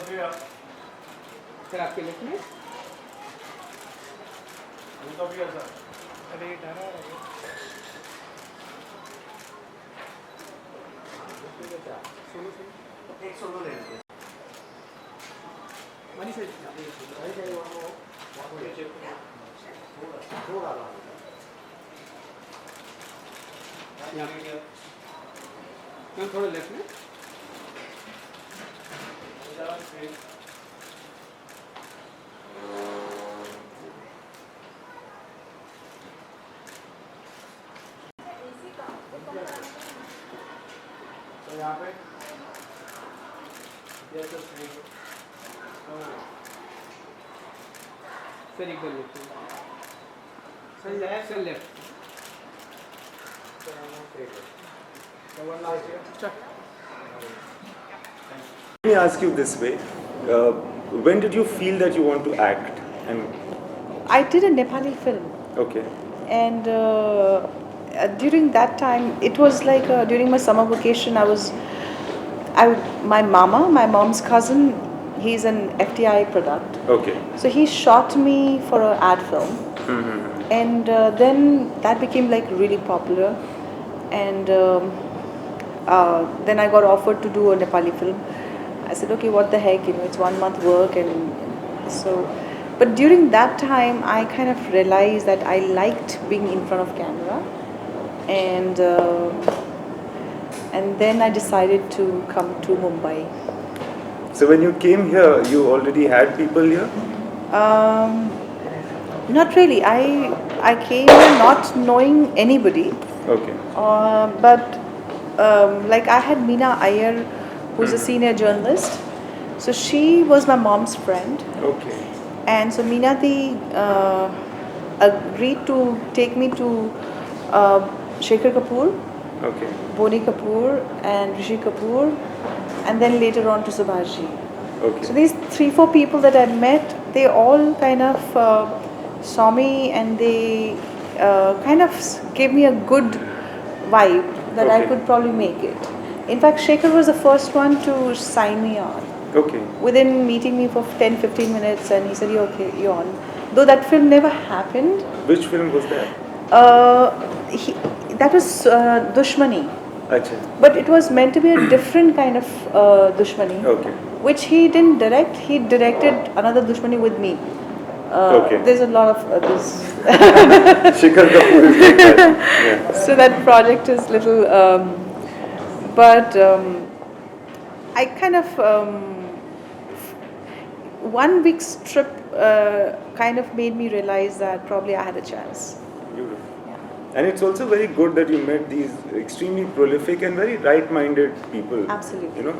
Sir आपके लिखने अरे डरा एक सोलो ले लेते मनीषा मैम थोड़ा लेफ्ट में तो यहाँ पे सर एक बार left sir left Let me ask you this way. When did you feel that you want to act? And I did a Nepali film, okay. and during that time, it was like during my summer vacation. My mom's cousin, he's an FTI product. Okay. So he shot me for an ad film, and then that became like really popular, and then I got offered to do a Nepali film. I said, okay, what the heck, it's 1 month work, and so. But during that time, I kind of realized that I liked being in front of camera, and then I decided to come to Mumbai. So when you came here, you already had people here? Not really. I came here not knowing anybody. Okay. But like I had Meena Iyer, who's a senior journalist. So she was my mom's friend. Okay. And so Meenati agreed to take me to Shekhar Kapoor, Okay. Boni Kapoor and Rishi Kapoor, and then later on to Subhashji. Okay. So these 3-4 people that I met, they all kind of saw me, and they kind of gave me a good vibe that I Okay. could probably make it. In fact, Shekhar was the first one to sign me on. Okay. Within meeting me for 10-15 minutes, and he said, "You're okay, you're on." Though that film never happened. Which film was that? That was Dushmani. Acha. But it was meant to be a different kind of Dushmani. Okay. Which he didn't direct. He directed another Dushmani with me. Okay. There's a lot of this. Shekhar Kapoor is like that. Yeah. So that project is little, but I kind of 1 week's trip kind of made me realize that probably I had a chance. Beautiful. Yeah. And it's also very good that you met these extremely prolific and very right-minded people. Absolutely.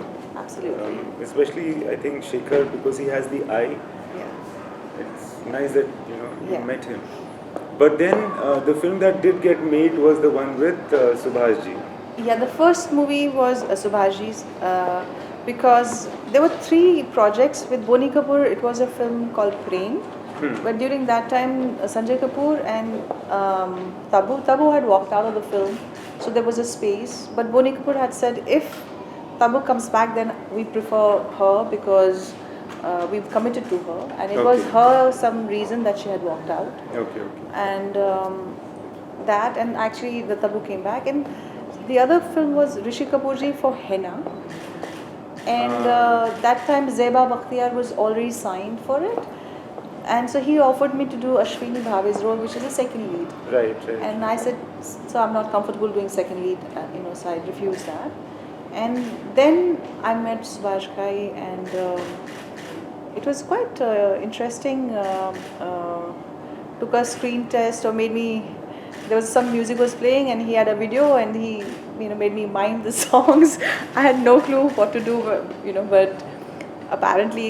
Absolutely. Especially, I think Shekhar, because he has the eye. Yeah. It's nice that you Yeah. met him. But then the film that did get made was the one with Subhashji. Yeah, the first movie was Subhashji's because there were 3 projects with Boni Kapoor. It was a film called Prem. But during that time, Sanjay Kapoor and Tabu had walked out of the film, so there was a space. But Boni Kapoor had said, if Tabu comes back, then we prefer her because we've committed to her, and it was her some reason that she had walked out. Okay. And and actually the Tabu came back, and the other film was Rishi Kapoorji for Henna, and that time Zeba Bakhtiyar was already signed for it, and so he offered me to do Ashwini Bhave's role, which is a second lead. Right. And I said, so I'm not comfortable doing second lead, so I refused that. And then I met Subhash Kai, and it was quite interesting. Took a screen test, or made me. There was some music was playing, and he had a video, and he made me mime the songs. I had no clue what to do, but apparently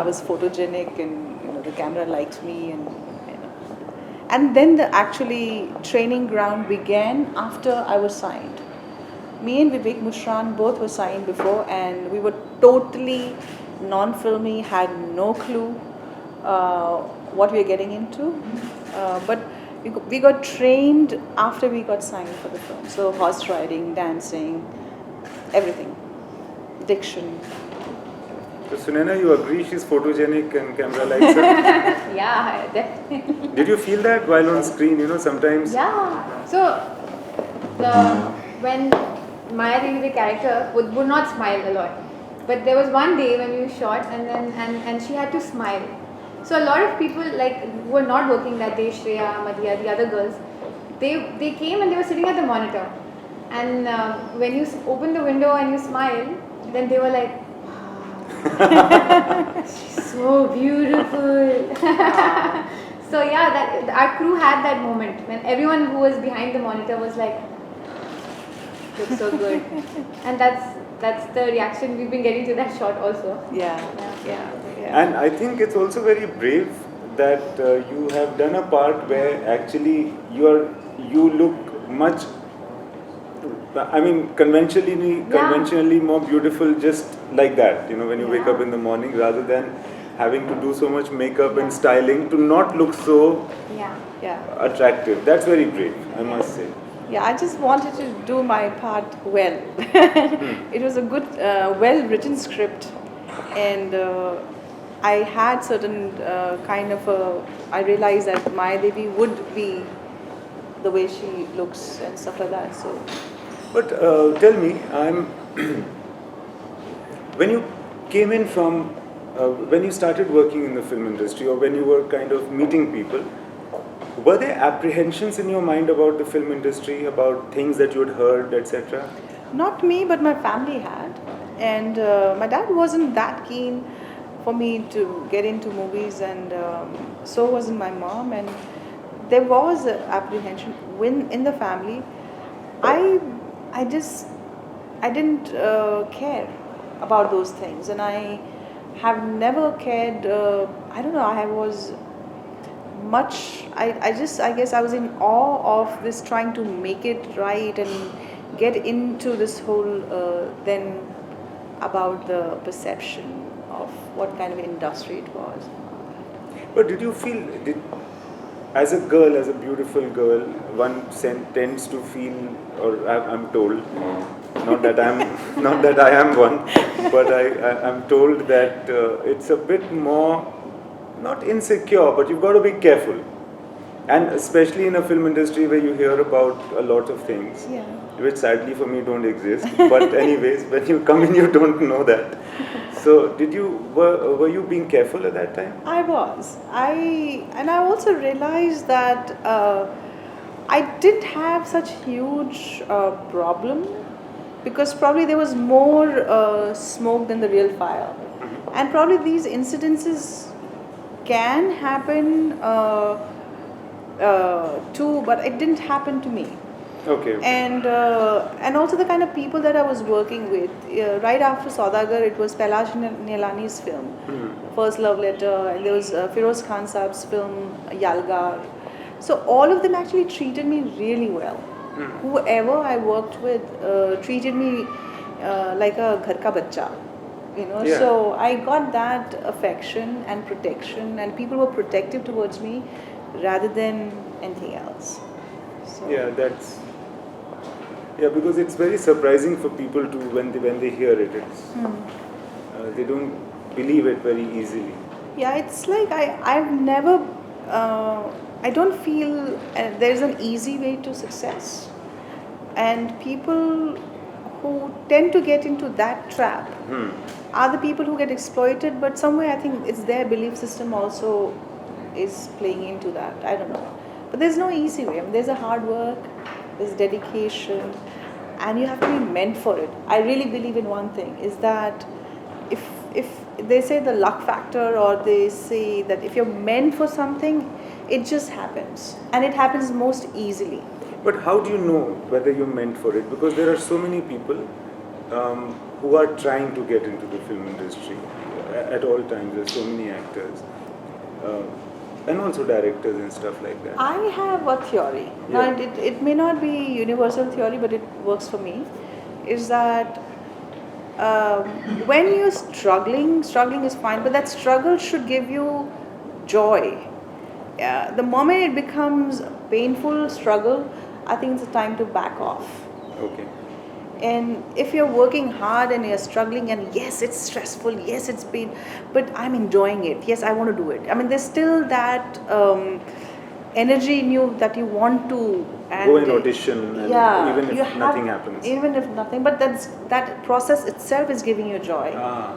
I was photogenic, and the camera liked me, and then the actually training ground began after I was signed. Me and Vivek Mushran both were signed before, and we were totally non-filmy, had no clue what we were getting into, but we got trained after we got signed for the film. So horse riding, dancing, everything, diction. So Sunena, you agree she's photogenic and camera likes her? Yeah, definitely. Did you feel that while on screen? You know, sometimes. Yeah. So when Maya Devi, the character, would not smile a lot. But there was one day when we shot and she had to smile. So a lot of people like who were not working that day, Shreya, Madhya, the other girls, they came and they were sitting at the monitor. And when you open the window and you smile, then they were like, wow, she's so beautiful. So yeah, that our crew had that moment when everyone who was behind the monitor was like, looks so good. And that's the reaction we've been getting to that shot also. Yeah. And I think it's also very brave that you have done a part where actually you look much. I mean, conventionally more beautiful, just like that. You know, when you wake up in the morning, rather than having to do so much makeup and styling to not look so Yeah. attractive. That's very brave, I must say. Yeah, I just wanted to do my part well. It was a good, well-written script, and I had certain I realized that Maya Devi would be the way she looks and stuff like that. So, But tell me, when you came in from, when you started working in the film industry, or when you were kind of meeting people, were there apprehensions in your mind about the film industry, about things that you had heard, etc.? not me, but my family had, and my dad wasn't that keen for me to get into movies, and so wasn't my mom, and there was a apprehension in the family. I didn't care about those things, and I have never cared. I don't know. I was much. I guess I was in awe of this trying to make it right and get into this whole then about the perception of what kind of industry it was. But did you feel, as a girl, as a beautiful girl, one tends to feel, or I'm told, not that I am one, but I'm told that it's a bit more, not insecure, but you've got to be careful. And especially in a film industry where you hear about a lot of things, Yeah. which sadly for me don't exist. But anyways, when you come in, you don't know that. So were you being careful at that time? I was. I also realized that I didn't have such huge problem because probably there was more smoke than the real fire, and probably these incidences can happen too, but it didn't happen to me. Okay. And also the kind of people that I was working with. Right after Saudagar, it was Pailash Nilani's film, First Love Letter, and there was Feroz Khan Saab's film Yalgar. So all of them actually treated me really well. Whoever I worked with treated me like a ghar ka bachcha, you know. Yeah. So I got that affection and protection, and people were protective towards me rather than anything else. So, Yeah, because it's very surprising for people to when they hear it. They don't believe it very easily. yeah, it's like I've never I don't feel there's an easy way to success, and people who tend to get into that trap are the people who get exploited. But somewhere I think it's their belief system also is playing into that. I don't know, but there's no easy way. I mean, there's a hard work, there's dedication, and you have to be meant for it. I really believe in one thing, is that if they say the luck factor, or they say that if you're meant for something, it just happens, and it happens most easily. But how do you know whether you're meant for it? Because there are so many people who are trying to get into the film industry at all times. There's so many actors and also directors and stuff like that. I have a theory. Now, it may not be universal theory, but it works for me. Is that when you're struggling is fine, but that struggle should give you joy. The moment it becomes a painful struggle, I think it's a time to back off. Okay. And if you're working hard and you're struggling, and yes, it's stressful, yes, it's been, but I'm enjoying it. Yes, I want to do it. I mean, there's still that energy in you that you want to. And go and audition, and yeah, even you if nothing happens. Even if nothing, but that process itself is giving you joy. Ah,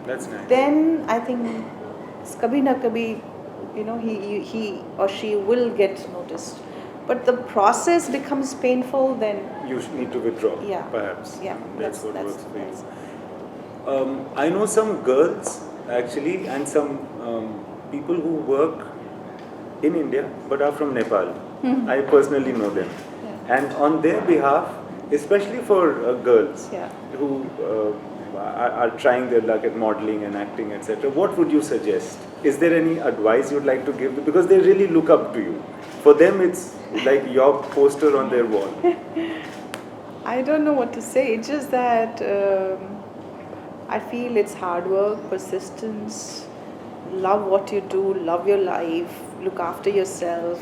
that's nice. Then I think kabhi na kabhi, he or she will get noticed. But the process becomes painful, then You need to withdraw, Yeah. perhaps. Yeah, That's what that's- works for that's- you. I know some girls actually, and some people who work in India but are from Nepal. I personally know them. Yeah. And on their behalf, especially for girls Yeah. who are trying their luck at modeling and acting, etc., what would you suggest? Is there any advice you'd like to give? Because they really look up to you. For them, it's like your poster on their wall. I don't know what to say. It's just that I feel it's hard work, persistence, love what you do, love your life, look after yourself,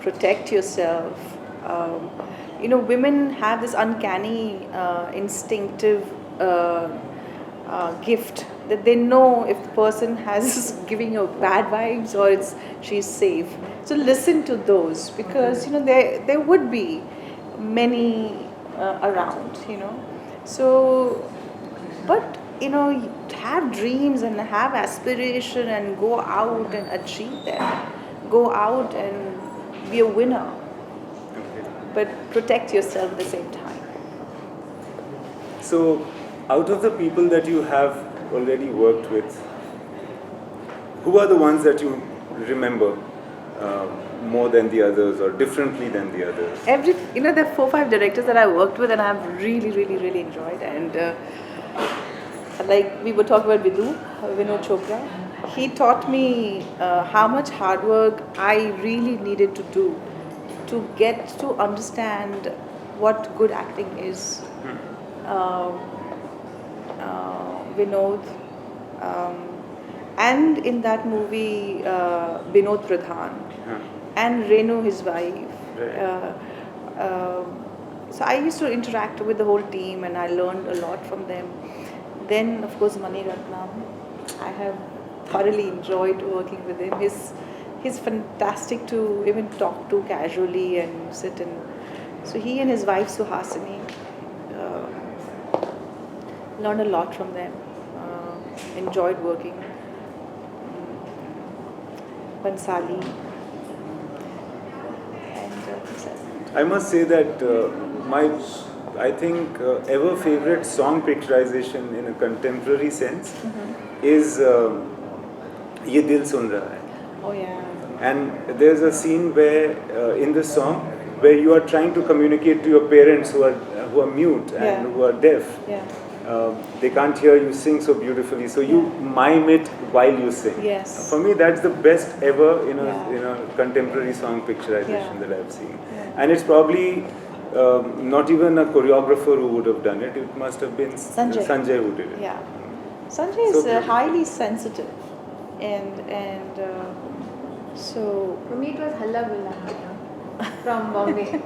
protect yourself. Women have this uncanny, instinctive gift that they know if the person has giving you bad vibes or she's safe. So listen to those, because there would be many around. So, but have dreams and have aspiration and go out and achieve them. Go out and be a winner, but protect yourself at the same time. So, out of the people that you have already worked with, who are the ones that you remember more than the others or differently than the others? There are 4-5 directors that I worked with and I've really, really, really enjoyed. And like we were talking about Vinod Chopra, he taught me how much hard work I really needed to do to get to understand what good acting is. Vinod, and in that movie, Vinod Pradhan, and Renu, his wife. So I used to interact with the whole team and I learned a lot from them. Then, of course, Mani Ratnam. I have thoroughly enjoyed working with him. He's fantastic to even talk to casually and sit and. So he and his wife Suhasini, learned a lot from them. Enjoyed working. Bansali. And I must say that I think ever favorite song picturization in a contemporary sense is Ye Dil Sun Raha Hai. oh yeah. And there's a scene where in the song where you are trying to communicate to your parents who are mute and Yeah. who are deaf. Yeah. They can't hear you sing so beautifully, so you mime it while you sing. Yes. For me, that's the best ever in Yeah. a contemporary song picturization Yeah. that I've seen. Yeah. And it's probably not even a choreographer who would have done it. It must have been Sanjay. who did it. Yeah. Sanjay is So beautiful. highly sensitive, and so For me, it was Halla Bulla from Bombay.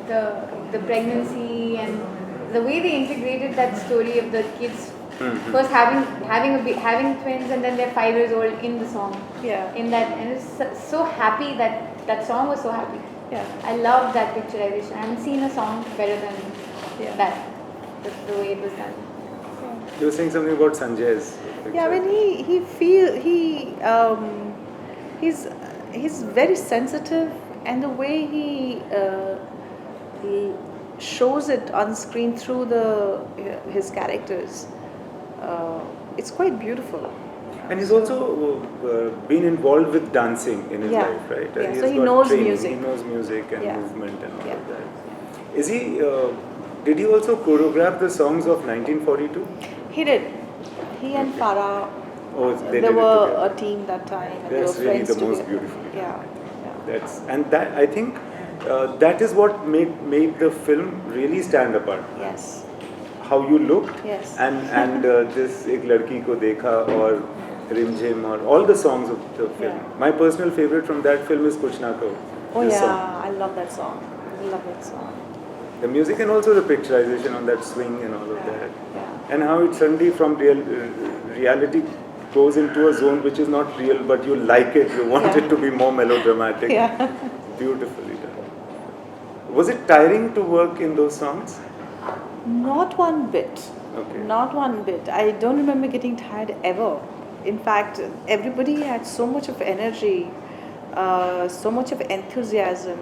The pregnancy and the way they integrated that story of the kids first having twins and then they're 5 years old in the song. yeah, In that, and it's so happy that song was so happy. yeah, I love that picturization. I haven't seen a song better than Yeah. that. The way it was done. You were saying something about Sanjay's yeah. When he's very sensitive, and the way he shows it on screen through his characters, it's quite beautiful. And he's also been involved with dancing in his Yeah. life, right? Yeah, He so has he got knows training, music. He knows music and Yeah. movement and all Yeah. of that. Is he? Did he also choreograph the songs of 1942? He did. He and Farah. Oh, they They did it were together. a team that time. And That's they were really friends the most together. beautiful. Yeah. And that I think that is what made the film really stand apart. Yes. How you looked, Yes. and this Ek Ladki Ko Dekha or Rimjim or all the songs of the film. Yeah. My personal favorite from that film is Kuch Na Kaho. Oh this yeah, song. I love that song. I love that song. The music and also the picturization on that swing and all of that. Yeah. And how it suddenly from reality goes into a zone which is not real, but you like it, you want it to be more melodramatic. Yeah. Beautifully done. Was it tiring to work in those songs? Not one bit. Okay. Not one bit. I don't remember getting tired ever. In fact, everybody had so much of energy, so much of enthusiasm.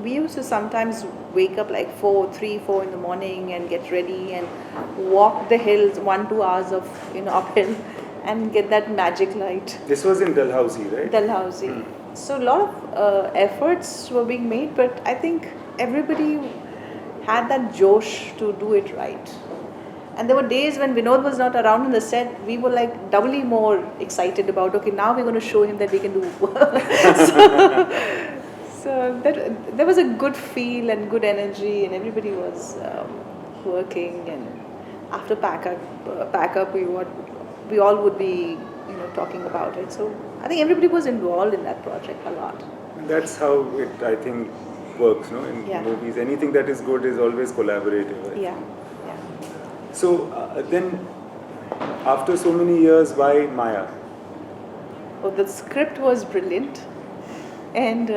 We used to sometimes wake up like 3, 4 in the morning and get ready and walk the hills 1-2 hours of uphill and get that magic light. This was in Dalhousie, right? Dalhousie. So a lot of efforts were being made, but I think everybody had that josh to do it right. And there were days when Vinod was not around on the set, we were like doubly more excited about, okay, now we're going to show him that we can do. so that, there was a good feel and good energy, and everybody was working. And after pack up, we all would be talking about it. So I think everybody was involved in that project a lot. That's how it, I think, works, no? In movies, anything that is good is always collaborative. Right? Yeah. So then, after so many years, why Maya? Oh, the script was brilliant, and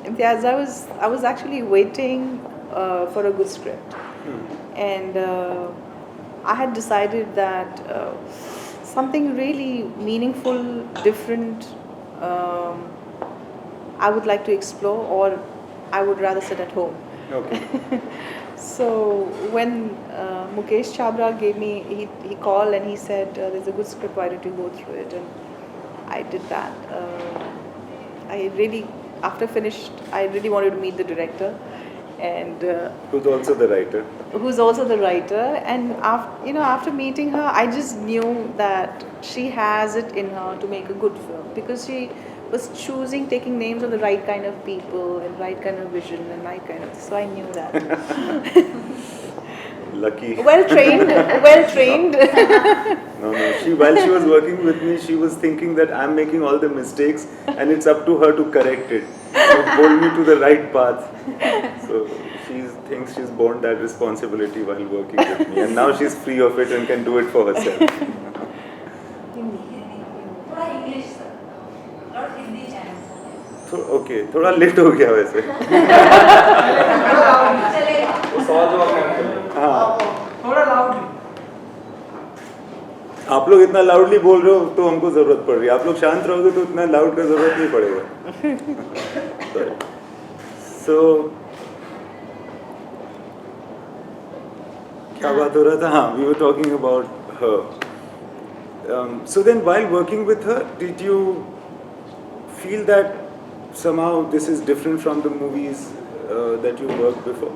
Imtiaz, I was actually waiting for a good script, and I had decided that something really meaningful, different, I would like to explore, or I would rather sit at home. Okay. So when Mukesh Chabra gave me, he called and he said, there's a good script, why don't you go through it? And I did that. After finished, I really wanted to meet the director. And who's also the writer. And after meeting her, I just knew that she has it in her to make a good film, because she was taking names of the right kind of people and right kind of vision and right kind of, so I knew that. Lucky. Well trained. No, while she was working with me, she was thinking that I'm making all the mistakes and it's up to her to correct it, to hold me to the right path. So she thinks she's borne that responsibility while working with me, and now she's free of it and can do it for herself. Okay, थोड़ा late हो गया वैसे. थोड़ा loudly. आप लोग इतना loudly बोल रहे हो तो हमको जरूरत पड़ रही है. आप लोग शांत रहोगे तो इतना लाउड का जरूरत नहीं पड़ेगा. So क्या बात हो रहा था? हाँ, we were talking about her. So then, while working with her, did you feel that somehow this is different from the movies that you worked before?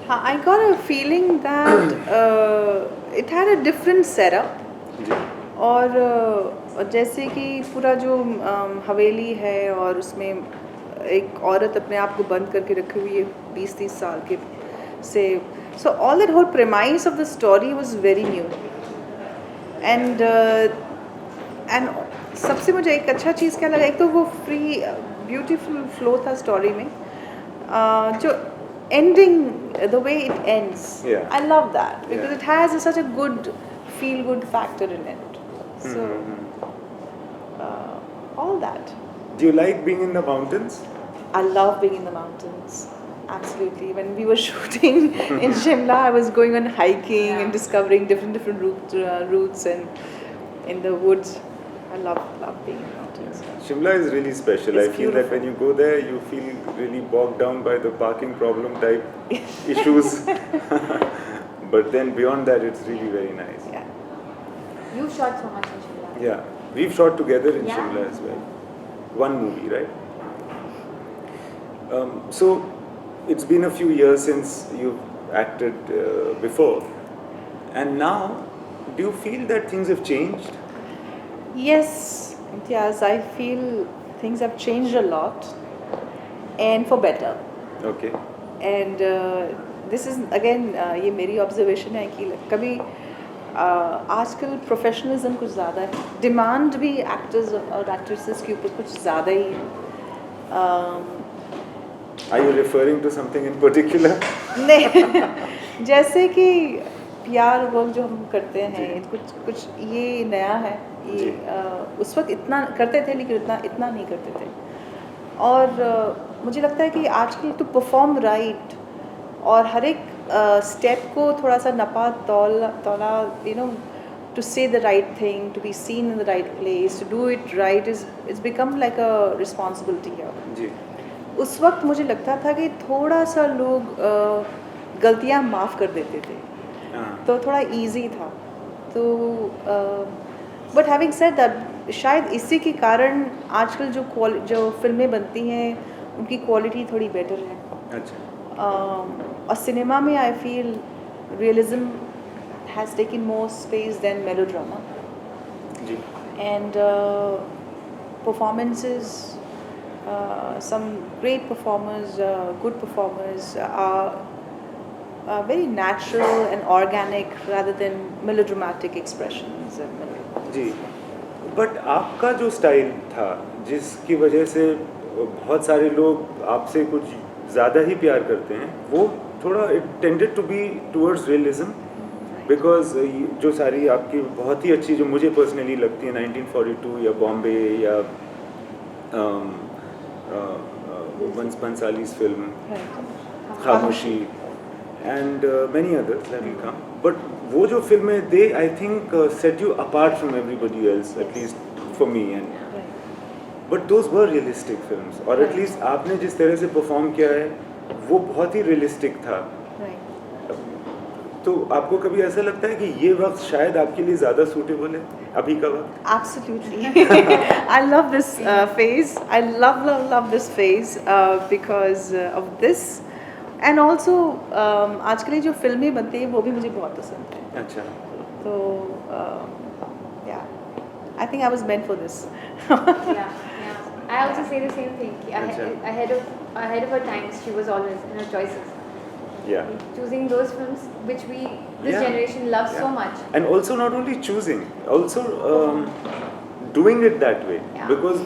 I got a feeling that it had a different setup. और जैसे कि पूरा जो हवेली है और उसमें एक औरत अपने आप को बंद करके रखी हुई है 20-30 साल के से, so all that whole premise of the story was very new. And सबसे मुझे एक अच्छा चीज़ क्या लगा, एक तो वो फ्री ब्यूटीफुल फ्लो था स्टोरी में, जो ending, the way it ends. Yeah. I love that because it has such a good feel-good factor in it. So, all that. Do you like being in the mountains? I love being in the mountains. Absolutely. When we were shooting in Shimla, I was going on hiking and discovering different routes and in the woods. I love being in the mountains. Shimla is really special. It's I feel beautiful. that when you go there, you feel really bogged down by the parking problem type issues. But then beyond that, it's really very nice. Yeah. You shot so much in Shimla. Yeah, we've shot together in Yeah. Shimla as well. One movie, right? So it's been a few years since you've acted before, and now, do you feel that things have changed? Yes, Imtiaz, I feel things have changed a lot and for better. Okay. And this is again, ये मेरी observation है कि कभी आजकल professionalism कुछ ज़्यादा है, demand भी actors और actresses के ऊपर कुछ ज़्यादा ही है. Are you referring to something in particular? नहीं, जैसे कि PR वर्क जो हम करते हैं, जी। कुछ ये नया है, ये जी। उस वक्त इतना करते थे लेकिन इतना नहीं करते थे। और मुझे लगता है कि आजकल टू परफॉर्म राइट और हर एक स्टेप को थोड़ा सा नपा तौला to say the right thing, to be seen in the right place, to do it right is become like a responsibility here. जी। उस वक्त मुझे लगता था कि थोड़ा सा लोग गलतियाँ माफ़ कर देते थे, तो थोड़ा इजी था। तो बट हैविंग सेड दैट, शायद इसी के कारण आजकल जो फिल्में बनती हैं उनकी क्वालिटी थोड़ी बेटर है। अच्छा। और सिनेमा में I feel realism has taken more space than melodrama. जी। And performances, some great performers, good performers are very natural and organic rather than melodramatic expressions. जी। बट आपका जो स्टाइल था जिसकी वजह से बहुत सारे लोग आपसे कुछ ज़्यादा ही प्यार करते हैं, वो थोड़ा it tended to be towards realism, because जो सारी आपकी बहुत ही अच्छी जो मुझे पर्सनली लगती है 1942 या बॉम्बे या बंसाली's फिल्म Khamoshi and many others that will come, but वो जो फिल्में they I think set you apart from everybody else, at least for me, and but those were realistic films, और एटलीस्ट आपने जिस तरह से परफॉर्म किया है वो बहुत ही रियलिस्टिक था। तो आपको कभी ऐसा लगता है कि ये वक्त शायद आपके लिए ज़्यादा सूटेबल है अभी का वक्त? Absolutely. I love this phase. I love this phase because of this. And also आजकल जो फिल्में बनती हैं वो भी मुझे बहुत पसंद है। अच्छा। तो yeah, I think I was meant for this. Yeah. I also say the same thing. Ahead of her times, she was always in her choices. Yeah. Choosing those films which this generation loves so much. And also not only choosing, also doing it that way. Yeah. Because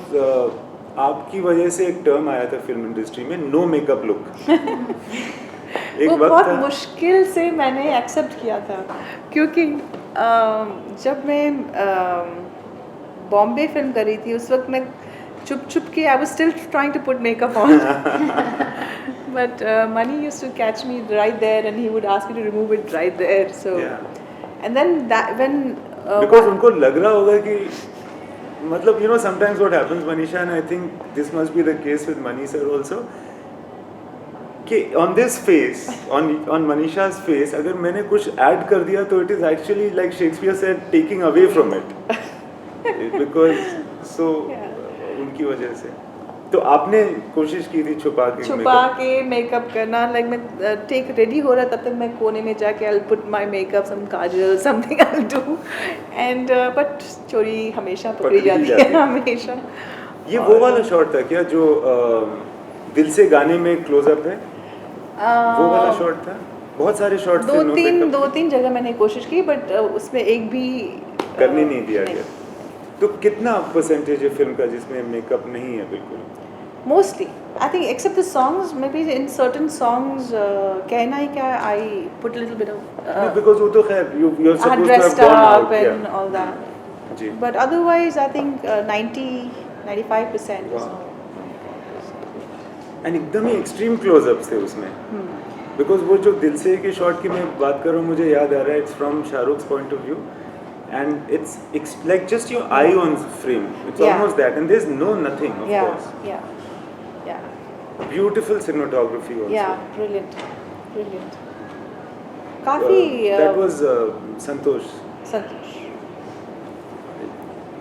आपकी वजह से एक term आया था film industry में, no makeup look. एक वो वक्त बहुत था, मुश्किल से मैंने एक्सेप्ट किया था, क्योंकि जब मैं बॉम्बे फिल्म कर रही थी उस वक्त मैं चुप के I was still trying to put makeup on, but Mani used to catch me right there and he would ask me to remove it right there. So and then that when because उनको लग रहा होगा कि मतलब sometimes what happens Manisha, and I think this must be the case with Mani sir also, कि on this face, on Manisha's face अगर मैंने कुछ ऐड कर दिया तो it is actually like Shakespeare said, taking away from it because so उनकी वजह से। तो आपने कोशिश की थी छुपा के मेकअप करना, लाइक मैं टेक रेडी हो रहा तब तक मैं कोने में जाके I'll put my makeup, some Kajal, something I'll do, and but चोरी हमेशा पकड़ी जाती है हमेशा। ये वो वाला शॉट था क्या जो दिल से गाने में क्लोजअप है, वो वाला शॉट था? बहुत सारे शॉट्स थे, दो तीन जगह मैंने कोशिश की बट उसमें एक भी करने नहीं दिया गया। तो कितना परसेंटेज है फिल्म का जिसमें मेकअप नहीं है बिल्कुल? Mostly, I think, except the songs, maybe in certain songs, कहना ही क्या, I put a little bit of. Because वो तो खैर you're supposed to have dressed gone up out, and all that. Ji. But otherwise, I think 95% is Wow. no. And एकदम ही extreme close-ups थे उसमें। Because वो जो दिल से के शॉट की मैं बात कर रहा हूँ, मुझे याद आ रहा है, it's from Shahruk's point of view, and it's like just your eye on frame. It's almost that, and there's nothing, of course. Yeah. Beautiful cinematography also. Yeah, brilliant. काफी that was संतोष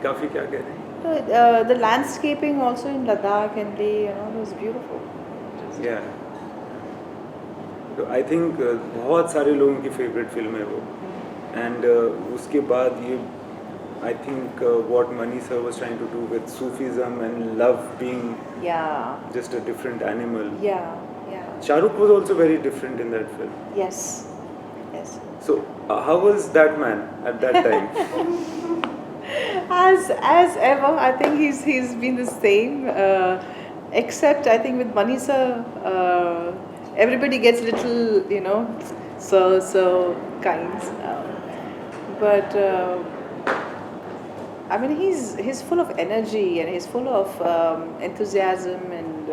काफी क्या कह रहे हैं? The landscaping also in Ladakh and Leh, it was beautiful. Yeah. तो I think बहुत सारे लोगों की favorite film है वो, and उसके बाद ये I think what Mani sir was trying to do with Sufism and love being just a different animal. Yeah. Shahrukh was also very different in that film. Yes. So how was that man at that time? As ever, I think he's been the same. Except I think with Manisha, everybody gets little, so kinds. But I mean, he's full of energy and he's full of enthusiasm and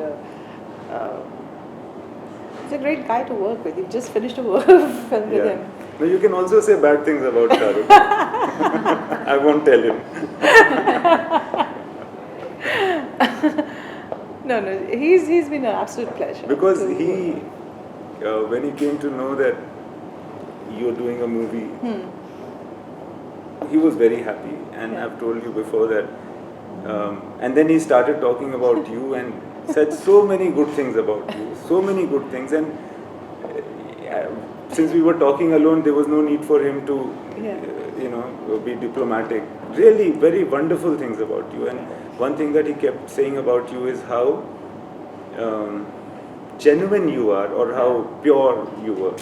he's a great guy to work with. You've just finished a film with him. No, you can also say bad things about Shah Rukh. I won't tell him. No, he's been an absolute pleasure. Because when he came to know that you're doing a movie, he was very happy, and I've told you before that. And then he started talking about you and said so many good things about you, so many good things. And since we were talking alone, there was no need for him to, be diplomatic. Really, very wonderful things about you. And one thing that he kept saying about you is how genuine you are, or how pure you were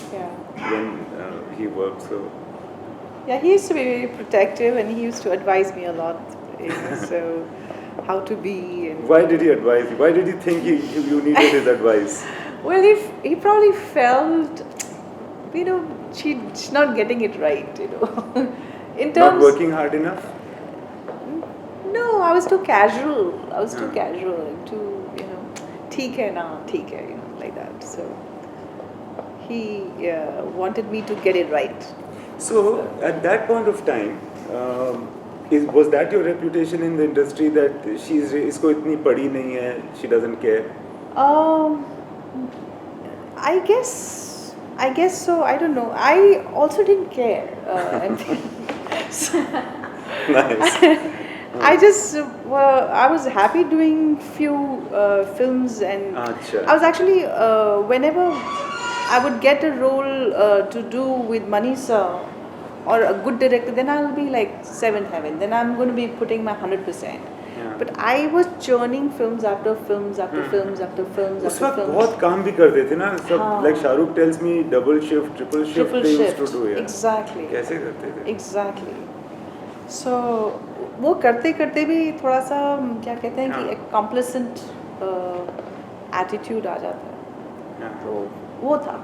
when he worked. So. Yeah, he used to be very protective, and he used to advise me a lot. So how to be. And why did he advise you? Why did he think you needed his advice? Well, he probably felt, she's not getting it right. In terms. Not working hard enough. No, I was too casual. Too, theek hai na, theek hai, like that. So he wanted me to get it right. So at that point of time, was that your reputation in the industry, that isko itni padi nahi hai, she doesn't care? I guess so. I don't know. I also didn't care. Nice. I was happy doing few films, and Achha. I was actually whenever I would get a role to do with Manisha or a good director, then I'll be like seventh heaven. Then I'm going to be putting my 100%. But I was churning films after films after films after films उस after वक्त films. बहुत काम भी करते थे ना सब. Like Shahrukh tells me, double shift, triple shift they used to do. Exactly. कैसे करते थे? Exactly. So वो करते करते भी थोड़ा सा क्या कहते हैं कि एक complacent attitude आ जाता है. तो वो था.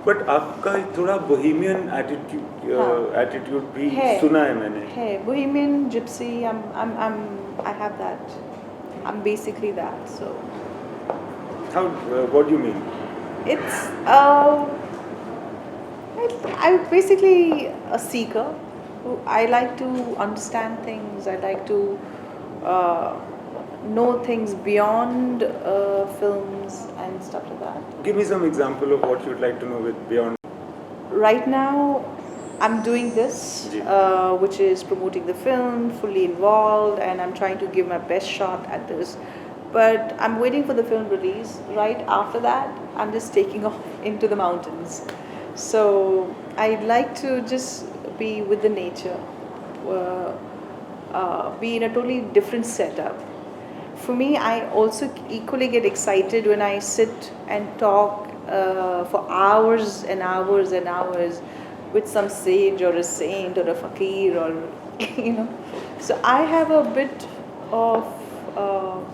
But आपका थोड़ा bohemian attitude भी सुना है मैंने. है bohemian, gypsy. I have that. I'm basically that. So. How? What do you mean? It's I'm basically a seeker. I like to understand things. I like to know things beyond films and stuff like that. Give me some example of what you'd like to know with beyond. Right now, I'm doing this, which is promoting the film, fully involved, and I'm trying to give my best shot at this. But I'm waiting for the film release. Right after that, I'm just taking off into the mountains. So I'd like to just be with the nature, be in a totally different setup. For me, I also equally get excited when I sit and talk for hours and hours and hours with some sage or a saint or a fakir, or So I have a bit of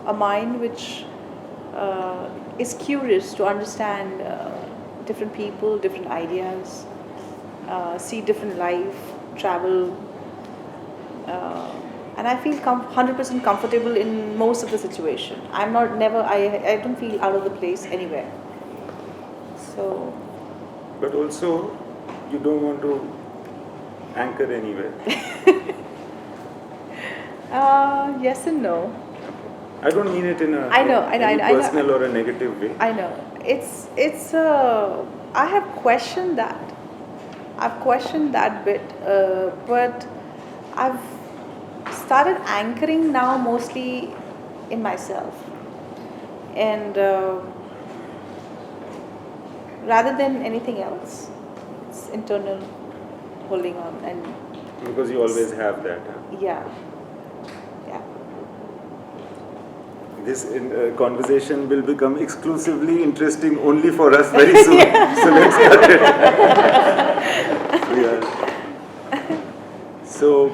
a mind which is curious to understand different people, different ideas, see different life, travel, and I feel 100% comfortable in most of the situation. I don't feel out of the place anywhere. So. But also, you don't want to anchor anywhere. Yes and no. I don't mean it in a personal or a negative way. I know. It's I have questioned that. I've questioned that bit, but I've started anchoring now mostly in myself, and rather than anything else, it's internal holding on. And because you always have that. Yeah. This conversation will become exclusively interesting only for us very soon. So let's start it. Yeah. So,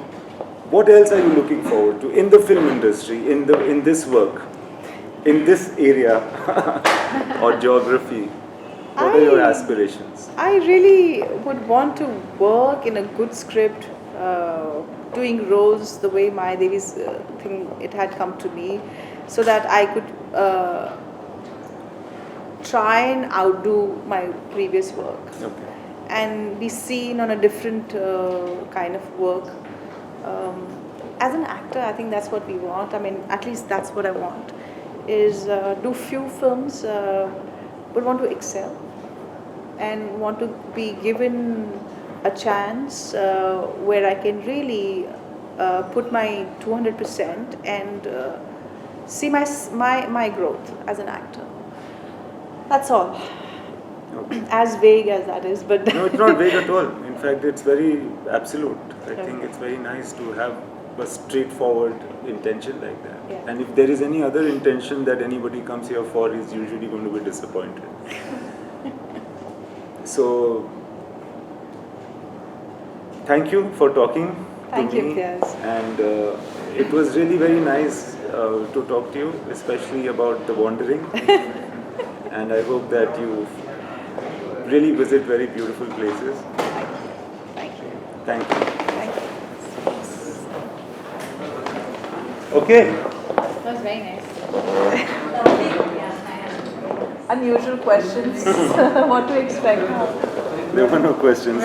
what else are you looking forward to in the film industry, in this work? in this area or geography? What are your aspirations? I really would want to work in a good script, doing roles the way my Devi's thing it had come to me, so that I could try and outdo my previous work Okay. and be seen on a different kind of work. As an actor, I think that's what we want. I mean, at least that's what I want. Is do few films, but want to excel and want to be given a chance where I can really put my 200% and see my growth as an actor. That's all. Okay. As vague as that is, but No, it's not vague at all. In fact, it's very absolute. I think Okay. it's very nice to have a straightforward intention like that. Yeah. And if there is any other intention that anybody comes here for, is usually going to be disappointed. So, thank you for talking Thank to you, me. Imtiaz. And it was really very nice to talk to you, especially about the wandering. And I hope that you really visit very beautiful places. Thank you. Thank you. Thank you. Okay. That was very nice. Unusual questions. What to expect? There were no questions.